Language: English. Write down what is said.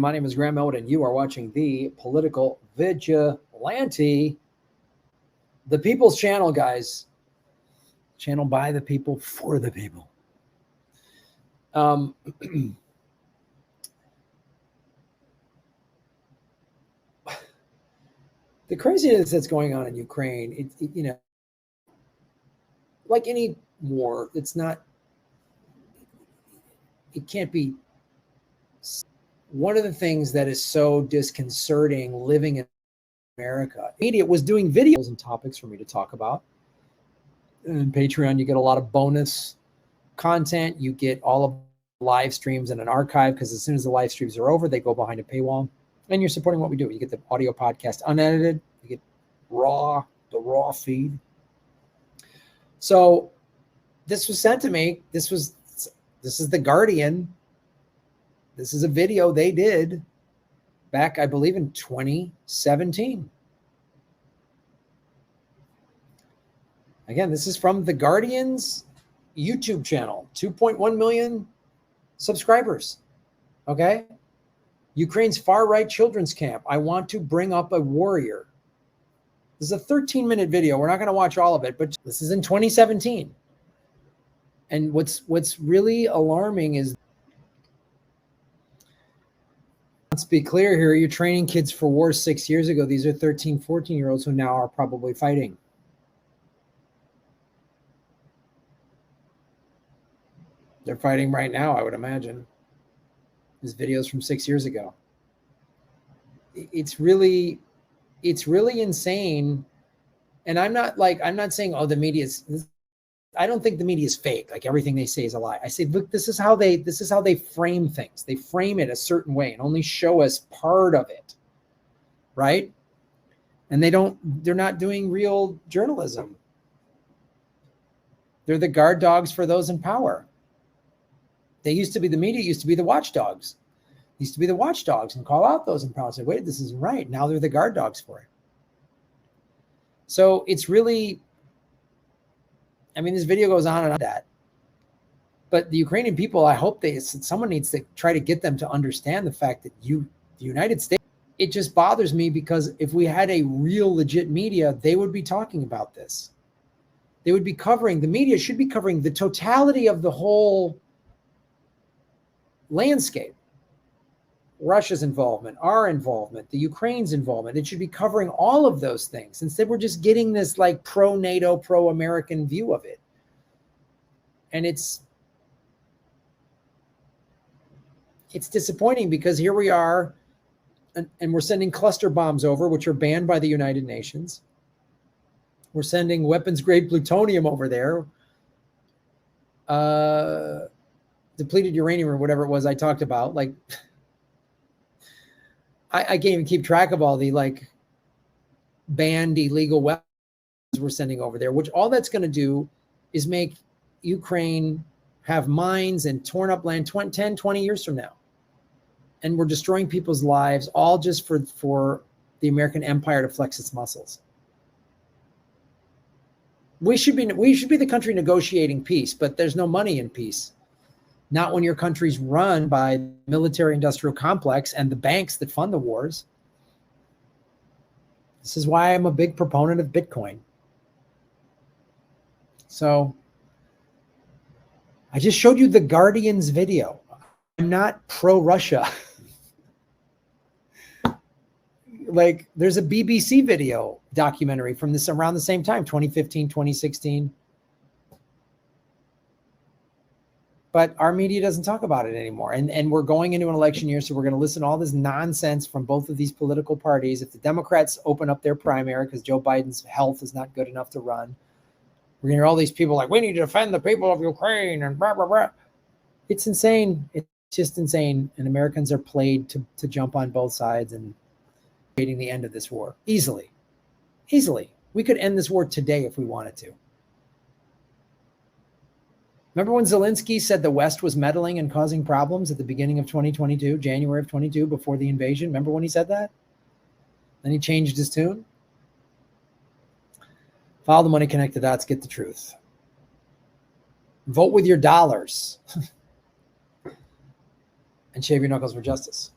My name is Graham Elwood, and you are watching The Political Vigilante, the People's Channel, guys. Channel by the people, for the people. The craziness that's going on in Ukraine, like any war, it can't be. One of the things that is so disconcerting living in America, media was doing videos and topics for me to talk about. And Patreon, you get a lot of bonus content. You get all of the live streams and an archive, because as soon as the live streams are over, they go behind a paywall. And you're supporting what we do. You get the audio podcast unedited. You get the raw feed. So this was sent to me. This is The Guardian. This is a video they did back, I believe, in 2017. Again, this is from The Guardian's YouTube channel, 2.1 million subscribers. Okay? Ukraine's far-right children's camp. I want to bring up a warrior. This is a 13-minute video. We're not going to watch all of it, but this is in 2017. And what's really alarming is, let's be clear here, you're training kids for war 6 years ago. These are 13, 14-year-olds who now are probably fighting. They're fighting right now, I would imagine. This video's from 6 years ago. It's really insane. And I'm not saying, oh, the media is, I don't think the media is fake. Like everything they say is a lie. I say, look, this is how they frame things. They frame it a certain way and only show us part of it. Right? And they're not doing real journalism. They're the guard dogs for those in power. The media used to be the watchdogs. Used to be the watchdogs and call out those in power and say, wait, this isn't right. Now they're the guard dogs for it. So it's really, this video goes on and on that. But the Ukrainian people, I hope someone needs to try to get them to understand the fact that the United States, it just bothers me, because if we had a real legit media, they would be talking about this. They would be the media should be covering the totality of the whole landscape. Russia's involvement, our involvement, the Ukraine's involvement. It should be covering all of those things. Instead, we're just getting this like pro-NATO, pro-American view of it. And it's disappointing, because here we are, and we're sending cluster bombs over, which are banned by the United Nations. We're sending weapons-grade plutonium over there. Depleted uranium, or whatever it was I talked about. Like, I can't even keep track of all the banned illegal weapons we're sending over there, which all that's going to do is make Ukraine have mines and torn up land 10, 20 years from now. And we're destroying people's lives, all just for the American empire to flex its muscles. We should be the country negotiating peace, but there's no money in peace. Not when your country's run by the military-industrial complex and the banks that fund the wars. This is why I'm a big proponent of Bitcoin. So I just showed you The Guardian's video. I'm not pro-Russia. There's a BBC video documentary from this around the same time, 2015, 2016. But our media doesn't talk about it anymore. And we're going into an election year, so we're going to listen to all this nonsense from both of these political parties. If the Democrats open up their primary because Joe Biden's health is not good enough to run, we're going to hear all these people like, we need to defend the people of Ukraine and blah, blah, blah. It's insane. It's just insane. And Americans are played to jump on both sides and creating the end of this war. Easily. We could end this war today if we wanted to. Remember when Zelensky said the West was meddling and causing problems at the beginning of 2022, January of 22, before the invasion? Remember when he said that? Then he changed his tune. Follow the money, connect the dots, get the truth. Vote with your dollars. And shave your knuckles for justice.